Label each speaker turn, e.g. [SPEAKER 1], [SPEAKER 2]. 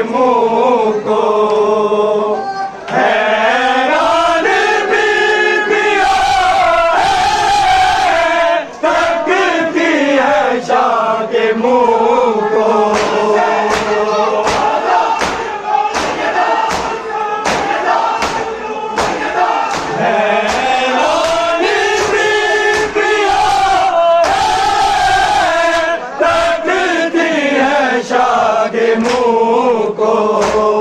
[SPEAKER 1] मुँह को हैरान बीबियाँ हैं, तकती है शाह के मुँह को। मुँह को